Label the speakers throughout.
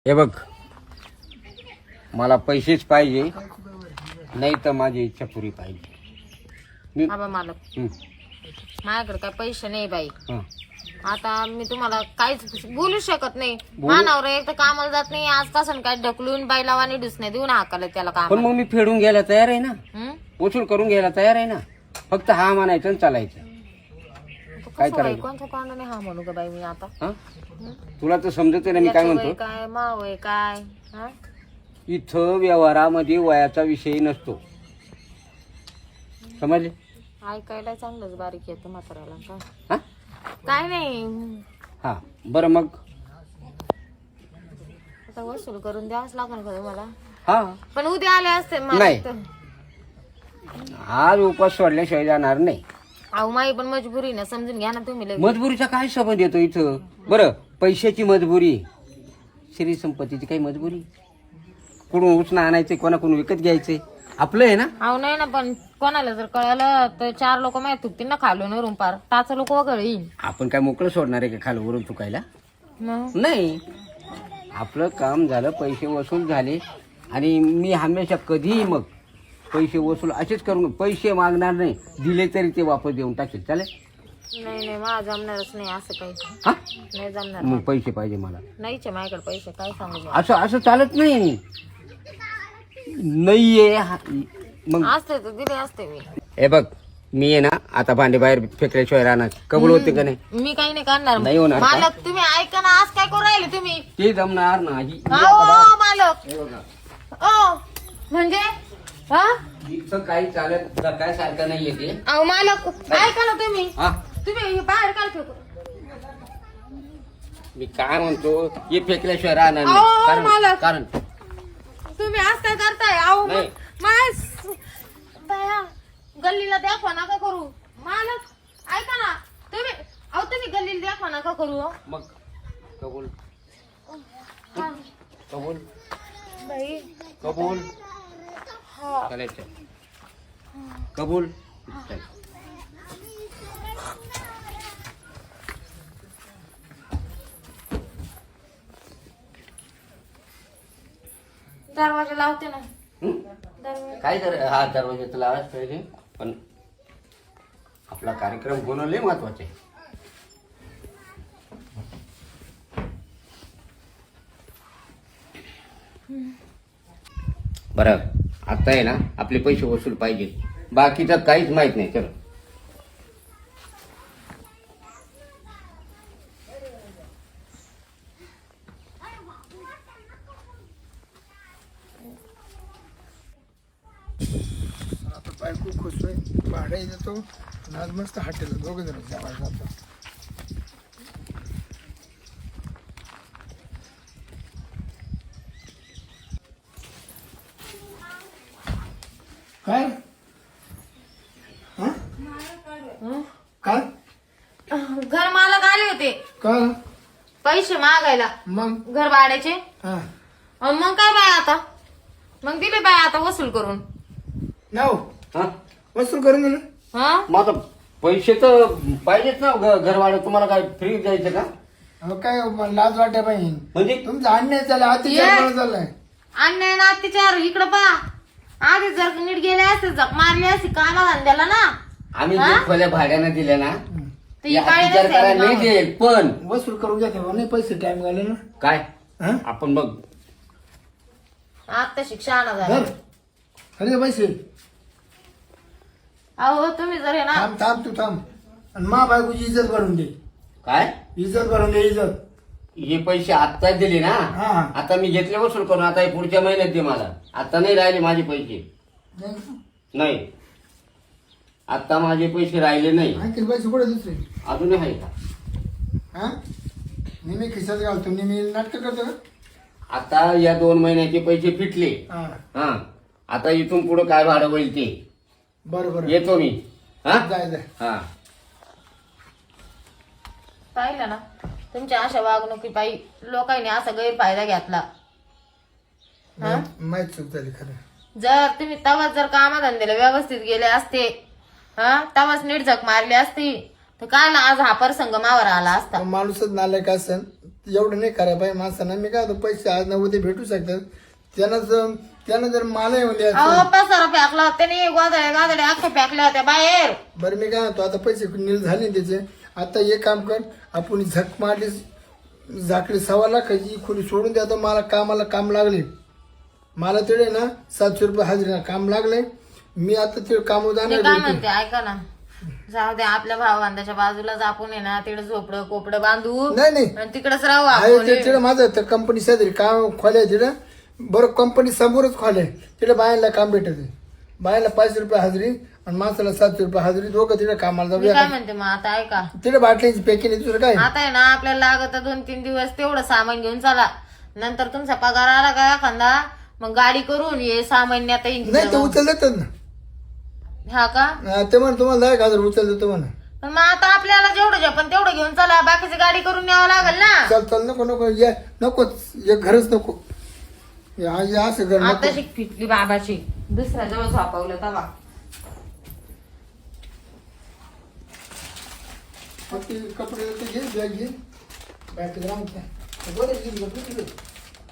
Speaker 1: हे बघ, मला पैसेच पाहिजे, नाही तर माझी इच्छा पुरी पाहिजे.
Speaker 2: बाबा मालक, माझ्याकडे काय पैसे नाही बाई.
Speaker 1: हं.
Speaker 2: आता मी तुम्हाला काहीच बोलू शकत नाही. मानावर एक तर कामाला जात नाही, आज कसं काय ढकलून बाईला वाणी डुसणे देऊन हाकाल त्याला काम.
Speaker 1: पण मग मी फेडून घ्यायला तयार आहे ना, वसूल करून घ्यायला तयार आहे ना. फक्त हा म्हणायचं आणि चालायचं. काय करायचं?
Speaker 2: कोणत्या कानाने हा म्हणू का बाई मी आता?
Speaker 1: हं? तुला तर समजत ना मी काय
Speaker 2: याचं
Speaker 1: म्हणतो.
Speaker 2: वय काय माव आहे काय? हा?
Speaker 1: इथं व्यवहारामध्ये वयाचा विषय नसतो, समजले?
Speaker 2: ऐकायला चांगलंच बारीक येतं म्हाताऱ्याला. काय
Speaker 1: हा
Speaker 2: काय नाही,
Speaker 1: हा बरं, मग
Speaker 2: आता वसूल करून द्यावंच लागणार का तुम्हाला?
Speaker 1: हा
Speaker 2: पण उद्या आले असते मला
Speaker 1: नाही.
Speaker 2: तर.
Speaker 1: आज उपास सोडल्याशिवाय जाणार नाही.
Speaker 2: अहो माई पण मजबुरी ना, समजून घ्या ना तुम्ही लगेच.
Speaker 1: मजबुरीचा काय संबंध येतो इथं? बरं, पैशाची मजबुरी, श्री संपत्तीची काही मजबुरी? कुठून उचना आणायचे, कोणाकडून विकत घ्यायचे, आपलं आहे ना.
Speaker 2: अहो नाही ना, पण कोणाला जर कळलं तर 4 लोक माहिती तुकतील ना खालून वरून पार. 5 लोक वगैरे येईल.
Speaker 1: आपण काय मोकळं सोडणार आहे का खालवरून चुकायला?
Speaker 2: मग
Speaker 1: नाही, आपलं काम झालं, पैसे वसूल झाले, आणि मी हमेशा कधीही मग पैसे वसूल असेच करून, पैसे मागणार नाही, दिले तरी ते वापस देऊन टाकेल, चालेल?
Speaker 2: नाही नाही, मला जमणारच नाही असं काही.
Speaker 1: हा
Speaker 2: नाही जमणार.
Speaker 1: मग पैसे पाहिजे मला.
Speaker 2: नाहीच आहे माझ्याकडे पैसे, काय सांगू मी.
Speaker 1: असं असं चालत नाही. नाहीये मग
Speaker 2: असते तर दिले असते मी.
Speaker 1: हे बघ, मी आहे ना, आता भांडे बाहेर फेकल्याशिवाय राहणार, कबूल होते का नाही?
Speaker 2: मी काही नाही करणार.
Speaker 1: नाही होणार का?
Speaker 2: मालक तुम्ही ऐका ना, आज काय करू राहिले तुम्ही?
Speaker 1: ते जमणार नाही.
Speaker 2: अहो मालक, ओ म्हणजे हा?
Speaker 1: इथं काही चालत काय सारखं नाहीये ते.
Speaker 2: अहो मालक ऐका ना तुम्ही.
Speaker 1: हा,
Speaker 2: तुम्ही हे बाहेर काय फेकू?
Speaker 1: मी काय म्हणतो, हे फेकल्याशिवाय राहणार
Speaker 2: अहो,
Speaker 1: नाही. कारण
Speaker 2: मालक.
Speaker 1: कारण
Speaker 2: तुम्ही आज काय करताय? अहो
Speaker 1: नाही.
Speaker 2: बाया, गल्लीला दाखवा नका करू. मालक ऐका ना तुम्ही. अहो तुम्ही गल्लीला दाखवा नका करू. हो.
Speaker 1: मग कबूल
Speaker 2: हा.
Speaker 1: कबूल
Speaker 2: बाई
Speaker 1: कबूल
Speaker 2: हा.
Speaker 1: चालायचं, कबूल चल.
Speaker 2: दरवाजा लावते ना.
Speaker 1: हं?
Speaker 2: दरवाजा.
Speaker 1: काय तर हा दरवाजा तर लावायच पाहिजे, पण आपला कार्यक्रम होणं लय महत्वाचे आहे. बरं, आता आहे ना, आपले पैसे वसूल पाहिजे, बाकीचं काहीच माहित नाही. चल
Speaker 3: आता बायको खुश होईल, भाडं देतो आणि आज मस्त हॉटेल दोघं जण जेवायला जातो. काय हं? काय
Speaker 2: घर मालक आले होते
Speaker 3: काय
Speaker 2: पैसे मागायला
Speaker 3: मग
Speaker 2: घर भाड्याचे.
Speaker 3: हा
Speaker 2: मग काय बाय आता, मग दिले बाय आता वसूल करून.
Speaker 3: नाव
Speaker 1: हा,
Speaker 3: वसूल करून दिलं.
Speaker 2: हा
Speaker 1: मग आता पैसे तर पाहिजेत ना. घरवाडं तुम्हाला काय फ्री द्यायचं का?
Speaker 3: अहो काय मला लाज वाटत पाहिजे.
Speaker 1: म्हणजे
Speaker 3: तुमचं अन्याय चालला, अतिचार चाललाय.
Speaker 2: अन्याय ना अत्याचार इकडं पहा. आधी जर नीट गेले असते, जग मारली असती काला धंद्याला ना,
Speaker 1: आम्ही जे खोल्या भाड्यानं दिल्या ना,
Speaker 2: तर
Speaker 1: या
Speaker 2: ही काय
Speaker 1: विचार
Speaker 2: नसेल
Speaker 1: करायला नाही
Speaker 2: ना.
Speaker 1: देईल. पण
Speaker 3: वसूल करून घ्या तेव्हा नाही पैसे टाइम घाले ना.
Speaker 1: काय
Speaker 3: हं?
Speaker 1: आपण बघ,
Speaker 2: आता शिक्षण झालं.
Speaker 3: धर. अरे पैसे
Speaker 2: अहो तुम्ही जर हे ना,
Speaker 3: थांब थांब तू थांब. आणि मा बायकोची इज्जत भरून दे.
Speaker 1: काय
Speaker 3: इज्जत भरून दे, इज्जत.
Speaker 1: हे पैसे आत्ताच दिले ना,
Speaker 3: हा.
Speaker 1: आता मी घेतले वसूल करून. आता हे पुढच्या महिन्यात दे मला. आता नाही राहिले माझे पैसे, नाही, आता माझे पैसे राहिले नाही.
Speaker 3: आणखी पैसे कुठे दुसरे
Speaker 1: अजूनही आहे का?
Speaker 3: हा नेहमी खिशात घालतो, नेहमी नाटक करतो का?
Speaker 1: आता या 2 महिन्याचे पैसे फिटले.
Speaker 3: हा
Speaker 1: हा, आता इथून पुढे काय भाडं होईल ते
Speaker 3: बरं बरं
Speaker 1: येतो मी. हा
Speaker 3: जाय जाय.
Speaker 1: हा,
Speaker 2: पाहिलं ना तुमच्या अशा वागणुकी पायी लोकांनी असा गैरफायदा घेतला.
Speaker 3: माहित चूक झाली खरं.
Speaker 2: जर तुम्ही तवाच जर कामाधंद्याला व्यवस्थित गेले असते, हा तवाच नीट झक मारली असती, तर काय ना आज हा प्रसंग मावर आला असता.
Speaker 3: माणूसच नालायक असेल एवढं नाही करा पाहिजे माणसांना. मी काय होतं पैसे आज ना उद्या भेटू शकतात. त्यानं जर मला येऊन द्यायचं.
Speaker 2: अहो पसारा फेकला होता नाही, गादड्या अख्ख्या फेकल्या होत्या बाहेर.
Speaker 3: बरं मी काय म्हणतो आता पैसे नील झाले ना त्याचे. आता एक काम कर, आपण झक मारली झाकली 1.25 लाखाची खोली सोडून द्या. तर मला काम लागले. मला तिकडे ना 700 रुपये हजेरी काम लागले. मी आता तिकडे काम
Speaker 2: मी
Speaker 3: जाणार
Speaker 2: काय
Speaker 3: आहे.
Speaker 2: म्हणते ऐका ना, जाऊ दे आपल्या भावबांधाच्या बाजूलाच आपण आहे ना तिकडे झोपडं कोपडं बांधू
Speaker 3: नाही
Speaker 2: आणि तिकडेच राहू
Speaker 3: आहे
Speaker 2: आपण.
Speaker 3: तिकडे माझं तर कंपनी शेजारी काम खोल्या तिकडे. बरं कंपनी समोरच खोल्या तिकडे बायांना काम भेटत. बायांना 500 रुपये हजेरी आणि माणसाला 700 रुपये हजेरी. दोघं तिकडे कामाला
Speaker 2: मी
Speaker 3: जाऊया.
Speaker 2: काय म्हणते मग आता ऐका,
Speaker 3: तिकडे बाटलीची पॅकिंग दुसरं काय.
Speaker 2: आता आहे ना आपल्याला लागत 2-3 दिवस तेवढं सामान घेऊन चला. नंतर तुमचा पगार आला का एखादा मग गाडी करून ये 6 महिन्यात येईन.
Speaker 3: नाही ते उचल देतात ना.
Speaker 2: हा का?
Speaker 3: ते म्हणा तुम्हाला 10,000 उचल देतो म्हणा.
Speaker 2: पण मग आता आपल्याला जेवढं झेपन तेवढं घेऊन चला, बाकीची गाडी करून न्यावं लागेल ना.
Speaker 3: चल नको या नकोच एक घरच नको. असं घर नको.
Speaker 2: आता शिक फिटली बाबाची, दुसऱ्या जवळ झोपवलं तवा.
Speaker 3: फक्त कपडे घे बॅग घे बॅग राहून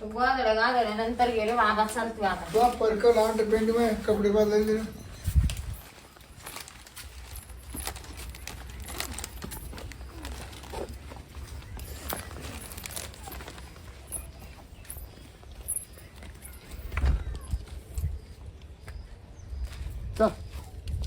Speaker 2: गादड्या नंतर गेले बाबा चालतो आता.
Speaker 3: परकल पेंट कपडे बदलायचे.